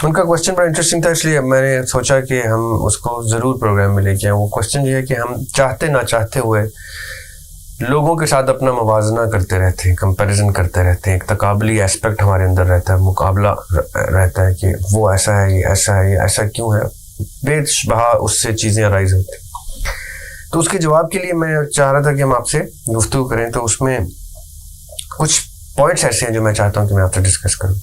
ان کا کوشچن بڑا انٹرسٹنگ تھا، اس لیے میں نے سوچا کہ ہم اس کو ضرور پروگرام میں لے کے آئیں. وہ کوشچن یہ ہے کہ ہم چاہتے نہ چاہتے ہوئے لوگوں کے ساتھ اپنا موازنہ کرتے رہتے ہیں، کمپیریزن کرتے رہتے ہیں. ایک تقابلی ایسپیکٹ ہمارے اندر رہتا ہے، مقابلہ رہتا ہے کہ وہ ایسا ہے، یہ ایسا ہے، یہ ایسا کیوں ہے. بے بہا اس سے چیزیں ارائز ہوتی ہیں. تو اس کے جواب کے لیے میں چاہ رہا تھا کہ ہم آپ سے گفتگو کریں. تو اس میں کچھ پوائنٹس ایسے ہیں جو میں چاہتا ہوں کہ میں آپ سے ڈسکس کروں.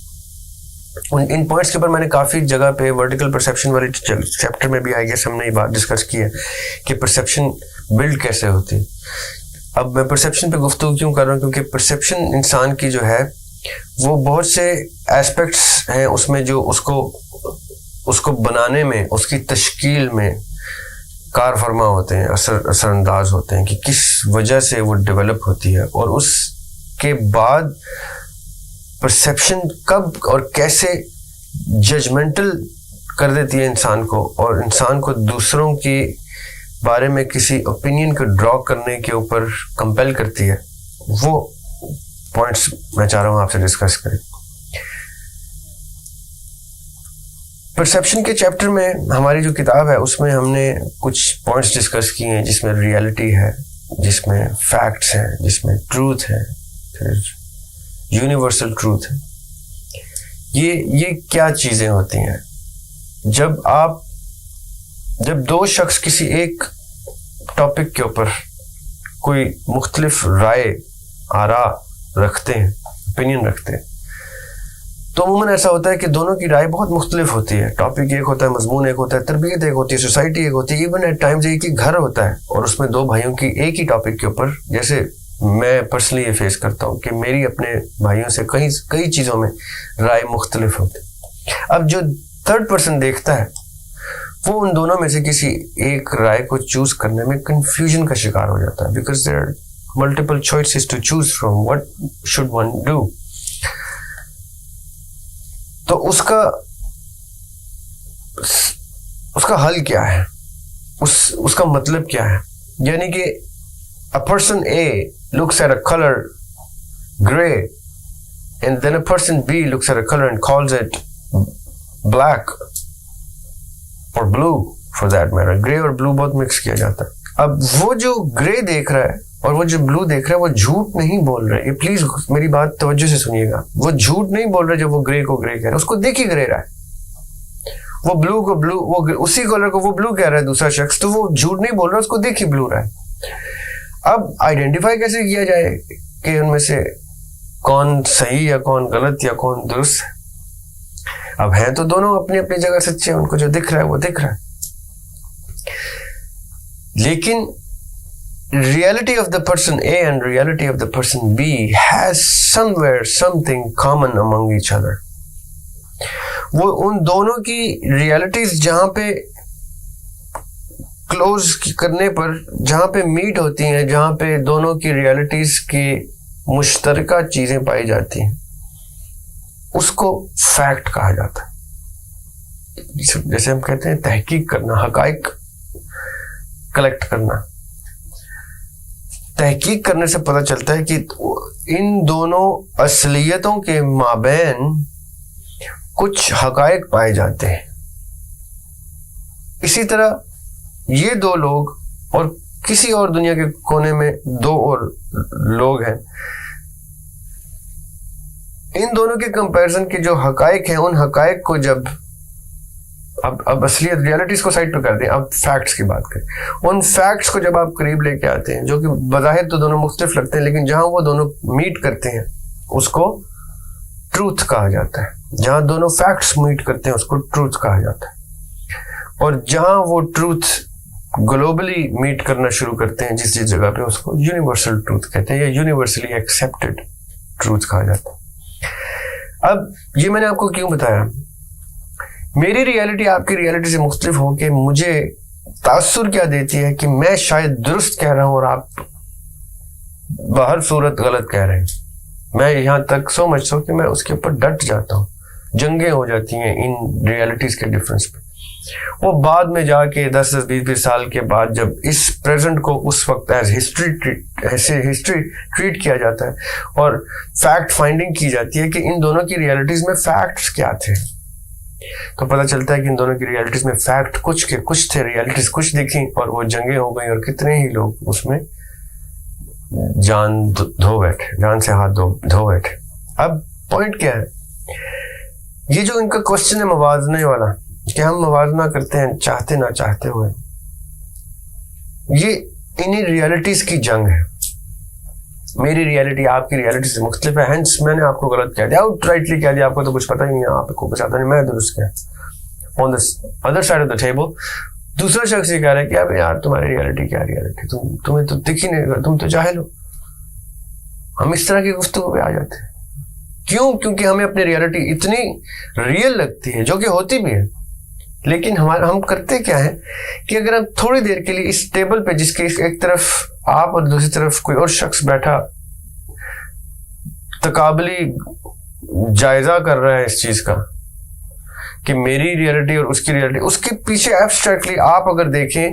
ان پوائنٹس کے اوپر میں نے کافی جگہ پہ ورٹیکل پرسیپشن والے چیپٹر میں بھی آئی گیس ہم نے یہ بات ڈسکس کی ہے کہ پرسیپشن بلڈ کیسے ہوتی ہے. اب میں پرسیپشن پہ گفتگو کیوں کر رہا ہوں؟ کیونکہ پرسیپشن انسان کی جو ہے وہ بہت سے ایسپیکٹس ہیں اس میں جو اس کو بنانے میں، اس کی تشکیل میں کار فرما ہوتے ہیں، اثر انداز ہوتے ہیں کہ کس وجہ سے وہ ڈیولپ ہوتی ہے. اور اس کے بعد پرسیپشن کب اور کیسے ججمنٹل کر دیتی ہے انسان کو، اور انسان کو دوسروں کے بارے میں کسی اوپینین کو ڈرا کرنے کے اوپر کمپیل کرتی ہے. وہ پوائنٹس میں چاہ رہا ہوں آپ سے ڈسکس کریں. پرسیپشن کے چیپٹر میں ہماری جو کتاب ہے اس میں ہم نے کچھ پوائنٹس ڈسکس کیے ہیں، جس میں ریئلٹی ہے، جس میں فیکٹس ہیں، جس میں ٹروتھ ہے، پھر یونیورسل ٹروتھ ہے. یہ کیا چیزیں ہوتی ہیں؟ جب دو شخص کسی ایک ٹاپک کے اوپر کوئی مختلف رائے، آراء رکھتے ہیں، اوپینین رکھتے ہیں، تو عموماً ایسا ہوتا ہے کہ دونوں کی رائے بہت مختلف ہوتی ہے. ٹاپک ایک ہوتا ہے، مضمون ایک ہوتا ہے، تربیت ایک ہوتی ہے، سوسائٹی ایک ہوتی ہے، ایون ایٹ ٹائمز ایک ہی گھر ہوتا ہے، اور اس میں دو بھائیوں کی ایک ہی ٹاپک کے اوپر، جیسے میں پرسنلی یہ فیس کرتا ہوں کہ میری اپنے بھائیوں سے کئی چیزوں میں رائے مختلف ہوتی. اب جو تھرڈ پرسن دیکھتا ہے وہ ان دونوں میں سے کسی ایک رائے کو چوز کرنے میں کنفیوژن کا شکار ہو جاتا ہے، because there are multiple choices to choose from. What should one do? تو اس کا حل کیا ہے، اس کا مطلب کیا ہے؟ یعنی کہ a person A looks at a color gray and then a person B looks at a color and calls it black or blue for that matter. gray اور blue بہت مکس کیا جاتا ہے. اب وہ جو گرے دیکھ رہا ہے اور وہ جو بلو دیکھ رہا ہے وہ جھوٹ نہیں بول رہے. یہ پلیز میری بات توجہ سے سنیے گا. وہ جھوٹ نہیں بول رہے جب وہ گرے کو گرے کہہ رہا ہے، اس کو دیکھ ہی گرے رہا ہے. وہ بلو کو بلو، وہ اسی کلر کو وہ بلو کہہ رہا ہے دوسرا شخص، تو وہ جھوٹ نہیں بول رہا، اس کو دیکھ ہی بلو رہا ہے. اب آئیڈینٹیفائی کیسے کیا جائے کہ ان میں سے کون صحیح یا کون غلط یا کون درست ہے؟ اب ہیں تو دونوں اپنی اپنی جگہ سچے ہیں، ان کو جو دکھ رہا ہے وہ دکھ رہا ہے. لیکن reality of the person A and reality of the person B has somewhere something common among each other. وہ ان دونوں کی ریالٹیز جہاں پہ کلوز کرنے پر، جہاں پہ میٹ ہوتی ہیں، جہاں پہ دونوں کی ریالٹیز کی مشترکہ چیزیں پائی جاتی ہیں، اس کو فیکٹ کہا جاتا ہے. جیسے ہم کہتے ہیں تحقیق کرنا، حقائق کلیکٹ کرنا. تحقیق کرنے سے پتہ چلتا ہے کہ ان دونوں اصلیتوں کے مابین کچھ حقائق پائے جاتے ہیں. اسی طرح یہ دو لوگ اور کسی اور دنیا کے کونے میں دو اور لوگ ہیں، ان دونوں کے کمپیرزن کے جو حقائق ہیں، ان حقائق کو جب اب اصلیت ریالٹیز کو سائڈ پہ کر دیں، اب فیکٹس کی بات کریں. ان فیکٹس کو جب آپ قریب لے کے آتے ہیں، جو کہ بظاہر تو دونوں مختلف لگتے ہیں، لیکن جہاں وہ دونوں میٹ کرتے ہیں اس کو ٹروتھ کہا جاتا ہے. جہاں دونوں فیکٹس میٹ کرتے ہیں اس کو ٹروتھ کہا جاتا ہے. اور جہاں وہ ٹروتھ گلوبلی میٹ کرنا شروع کرتے ہیں جس جگہ پہ، اس کو یونیورسل ٹروتھ کہتے ہیں یا یونیورسلی ایکسیپٹڈ ٹروتھ کہا جاتا ہے. اب یہ میں نے آپ کو کیوں بتایا؟ میری ریالٹی آپ کی ریالٹی سے مختلف ہو کے مجھے تاثر کیا دیتی ہے کہ میں شاید درست کہہ رہا ہوں اور آپ باہر صورت غلط کہہ رہے ہیں. میں یہاں تک سو مچ سو کہ میں اس کے اوپر ڈٹ جاتا ہوں. جنگیں ہو جاتی ہیں ان ریالٹیز کے ڈفرینس پہ. وہ بعد میں جا کے 10-20 سال کے بعد جب اس پریزنٹ کو اس وقت ہسٹری ٹریٹ کیا جاتا ہے اور فیکٹ فائنڈنگ کی جاتی ہے کہ ان دونوں کی ریالٹیز میں فیکٹس کیا تھے. تو پتہ چلتا ہے کہ ان دونوں کی ریالٹیز میں فیکٹ کچھ تھے، ریالٹیز کچھ دکھیں، اور وہ جنگیں ہو گئیں، اور کتنے ہی لوگ اس میں جان دھو بیٹھے، جان سے ہاتھ دھو بیٹھے. اب پوائنٹ کیا ہے؟ یہ جو ان کا کوشچن ہے موازنے والا، کہ ہم موازنہ کرتے ہیں چاہتے نہ چاہتے ہوئے، یہ انہی ریالٹیز کی جنگ ہے. میری ریالٹی آپ کی ریالٹی سے مختلف ہے، ہینس میں نے آپ کو غلط کہہ دیا، آؤٹ رائٹلی کہہ دیا، آپ کو تو کچھ پتہ ہی نہیں ہے، آپ کو کچھ آتا نہیں، میں درست کیا. On the other side of the table دوسرا شخص یہ کہہ رہا ہے کہ اب یار تمہاری ریالٹی کیا ریالٹی، تمہیں تو دکھ ہی نہیں، تم تو جاہل ہو. ہم اس طرح کی گفتگو پہ آ جاتے ہیں. کیوں؟ کیونکہ ہمیں اپنی ریالٹی اتنی ریئل لگتی ہے، جو کہ ہوتی بھی ہے. لیکن ہم کرتے کیا ہے کہ اگر ہم تھوڑی دیر کے لیے اس ٹیبل پہ، جس کے ایک طرف آپ اور دوسری طرف کوئی اور شخص بیٹھا تقابلی جائزہ کر رہا ہے اس چیز کا کہ میری ریالٹی اور اس کی ریالٹی، اس کے پیچھے ایبسٹریکٹلی آپ اگر دیکھیں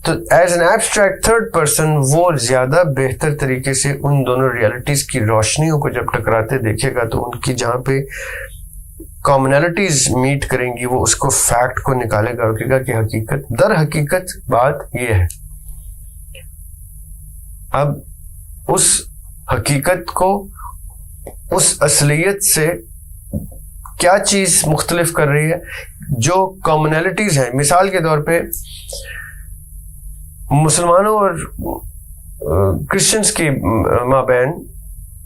تو as an abstract third person وہ زیادہ بہتر طریقے سے ان دونوں ریالٹیز کی روشنیوں کو جب ٹکراتے دیکھے گا تو ان کی جہاں پہ کامنالٹیز میٹ کریں گی وہ اس کو فیکٹ کو نکالے گا اور کہے گا کہ حقیقت در حقیقت بات یہ ہے. اب اس حقیقت کو اس اصلیت سے کیا چیز مختلف کر رہی ہے؟ جو کامنالٹیز ہیں، مثال کے طور پہ مسلمانوں اور کرسچنس کے مابین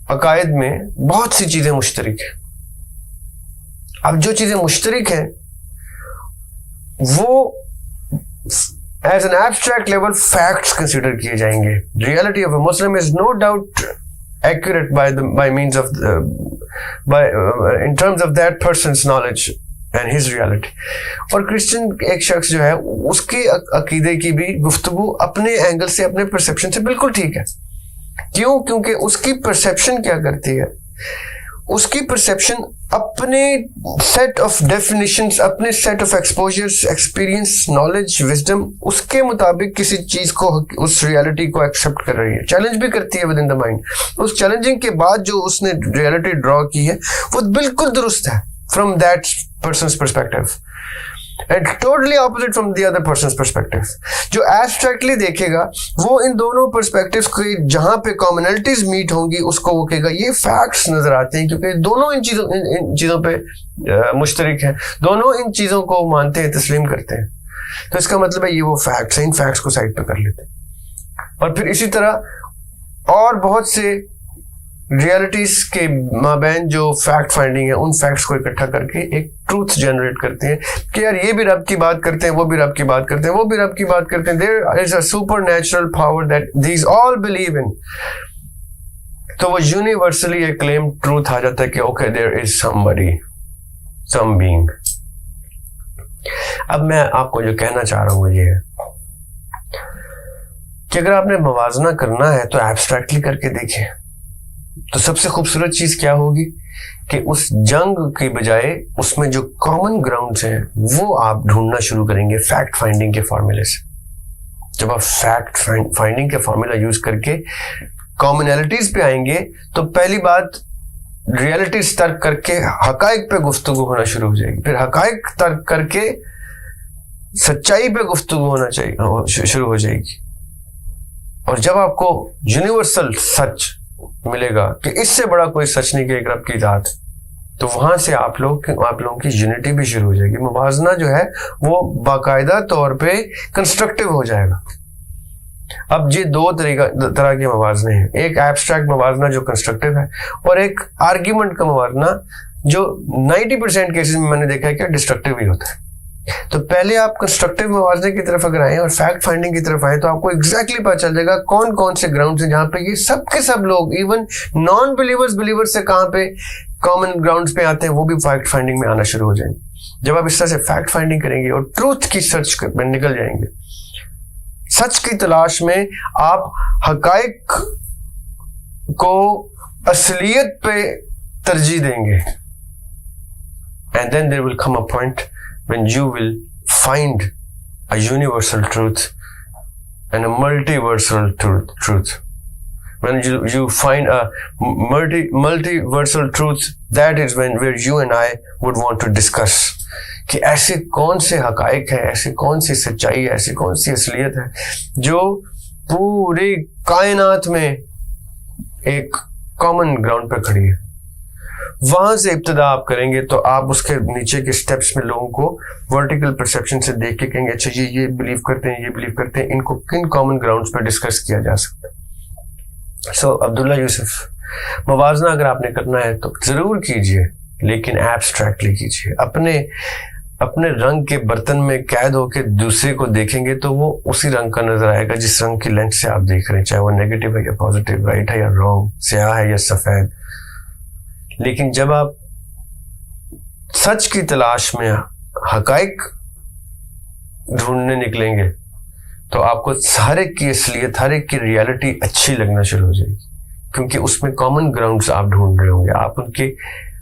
عقائد میں بہت سی چیزیں مشترک ہیں. اب جو چیزیں مشترک ہیں وہ as an abstract level facts consider کیے جائیں گے. Reality of a Muslim is no doubt accurate by means of in terms of that person's knowledge and his reality. اور کرسچن ایک شخص جو ہے اس کے عقیدے کی بھی گفتگو اپنے اینگل سے، اپنے پرسیپشن سے بالکل ٹھیک ہے. کیوں؟ کیونکہ اس کی پرسیپشن کیا کرتی ہے؟ اس کی پرسیپشن اپنے سیٹ آف ڈیفینیشنز، اپنے set of exposures, experience, knowledge, wisdom, اس کے مطابق کسی چیز کو، اس ریالٹی کو ایکسیپٹ کر رہی ہے، چیلنج بھی کرتی ہے ود ان دا مائنڈ. اس چیلنجنگ کے بعد جو اس نے ریالٹی ڈرا کی ہے وہ بالکل درست ہے from that person's perspective and totally opposite from the other person's perspective. جو ایبسٹریکٹلی دیکھے گا وہ ان دونوں پرسپیکٹوز کے جہاں پہ کامنالٹیز میٹ ہوں گی اس کو وہ کہے گا یہ فیکٹس نظر آتے ہیں، کیونکہ دونوں ان چیزوں پہ مشترک ہیں، دونوں ان چیزوں کو مانتے ہیں، تسلیم کرتے ہیں. تو اس کا مطلب ہے یہ وہ فیکٹس ہیں، ان فیکٹس کو سائڈ پہ کر لیتے ہیں. اور پھر اسی طرح اور بہت سے ریالٹیز کے مابین جو فیکٹ فائنڈنگ ہے ان فیکٹس کو اکٹھا کر کے ایک ٹروتھ جنریٹ کرتے ہیں کہ یار یہ بھی رب کی بات کرتے ہیں، وہ بھی رب کی بات کرتے ہیں، وہ بھی رب کی بات کرتے ہیں. There is a supernatural power that these all believe in. تو وہ یونیورسلی ایک کلیم ٹروتھ آ جاتا ہے کہ okay there is somebody, some being. اب میں آپ کو جو کہنا چاہ رہا ہوں وہ یہ ہے کہ اگر آپ نے موازنہ کرنا ہے تو ایبسٹریکٹلی کر کے دیکھیں. تو سب سے خوبصورت چیز کیا ہوگی کہ اس جنگ کی بجائے اس میں جو کامن گراؤنڈز ہیں وہ آپ ڈھونڈنا شروع کریں گے فیکٹ فائنڈنگ کے فارمولے سے. جب آپ فیکٹ فائنڈنگ کے فارمولا یوز کر کے کامنالٹیز پہ آئیں گے تو پہلی بات ریالٹیز ترک کر کے حقائق پہ گفتگو ہونا شروع ہو جائے گی، پھر حقائق ترک کر کے سچائی پہ گفتگو ہونا چاہیے شروع ہو جائے گی. اور جب آپ کو یونیورسل سچ ملے گا کہ اس سے بڑا کوئی سچ نہیں کہ ایک رب کی ذات، تو وہاں سے آپ لوگوں کی یونٹی بھی شروع ہو جائے گی. موازنہ جو ہے وہ باقاعدہ طور پہ کنسٹرکٹیو ہو جائے گا. اب یہ دو طرح کے موازنے ہیں، ایک ایبسٹریکٹ موازنہ جو کنسٹرکٹیو ہے اور ایک آرگیومنٹ کا موازنہ جو 90% کیسز میں نے دیکھا ہے کہ ڈسٹرکٹیو ہی ہوتا ہے. تو پہلے آپ کنسٹرکٹیو موازنے کی طرف اگر آئیں اور فیکٹ فائنڈنگ کی طرف آئیں تو آپ کو ایگزیکٹلی پتا چل جائے گا کون کون سے گراؤنڈز ہیں جہاں پہ یہ سب کے سب لوگ، ایون نان بلیورز سے کہاں پہ کامن گراؤنڈز پہ آتے ہیں، وہ بھی فیکٹ فائنڈنگ میں آنا شروع ہو جائیں گے. جب آپ اس طرح سے فیکٹ فائنڈنگ کریں گے اور ٹروتھ کی سرچ میں نکل جائیں گے، سچ کی تلاش میں آپ حقائق کو اصلیت پہ ترجیح دیں گے. And then there will come a point when you will find a universal truth and a multiversal truth. when you find a multiversal truth, that is where you and I would want to discuss کہ ایسے کون سے حقائق ہیں, ایسی کون سی سچائی ہے, ایسی کون سی اصلیت ہے جو پوری کائنات میں ایک کامن گراؤنڈ پہ کھڑی ہے. وہاں سے ابتدا آپ کریں گے تو آپ اس کے نیچے کے سٹیپس میں لوگوں کو ورٹیکل پرسیپشن سے دیکھ کے کہیں گے اچھا یہ بلیو کرتے ہیں, یہ بلیو کرتے ہیں, ان کو کن کامن گراؤنڈس پہ ڈسکس کیا جا سکتا ہے. سو عبداللہ یوسف, موازنہ اگر آپ نے کرنا ہے تو ضرور کیجئے, لیکن ایبسٹریکٹلی کیجئے. اپنے رنگ کے برتن میں قید ہو کے دوسرے کو دیکھیں گے تو وہ اسی رنگ کا نظر آئے گا جس رنگ کی لینس سے آپ دیکھ رہے ہیں, چاہے وہ نیگیٹو ہے یا پازیٹیو, رائٹ ہے یا رانگ, سیاہ ہے یا سفید. لیکن جب آپ سچ کی تلاش میں حقائق ڈھونڈنے نکلیں گے تو آپ کو ہر ایک کی اصلیت, ہر ایک کی ریالٹی اچھی لگنا شروع ہو جائے گی, کیونکہ اس میں کامن گراؤنڈز آپ ڈھونڈ رہے ہوں گے. آپ ان کے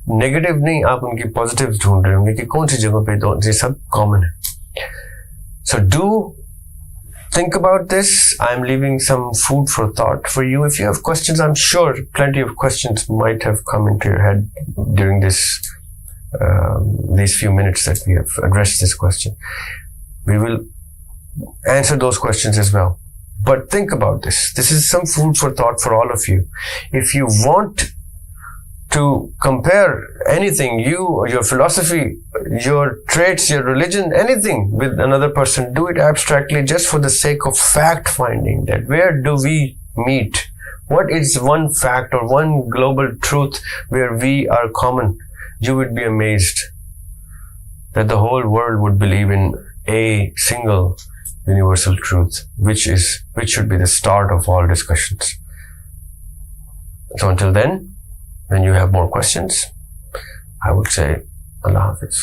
نیگیٹو نہیں, آپ ان کی پازیٹیو ڈھونڈ رہے ہوں گے کہ کون سی جگہوں پہ یہ سب کامن ہے. So do think about this. I'm leaving some food for thought for you. If you have questions, I'm sure plenty of questions might have come into your head during these few minutes that we have addressed this question. We will answer those questions as well. But think about this. This is some food for thought for all of you. If you want to compare anything, your philosophy, your traits, your religion, anything with another person, do it abstractly just for the sake of fact finding, that where do we meet? What is one fact or one global truth where we are common? You would be amazed that the whole world would believe in a single universal truth, which should be the start of all discussions. So until then, when you have more questions, I would say Allah Hafiz.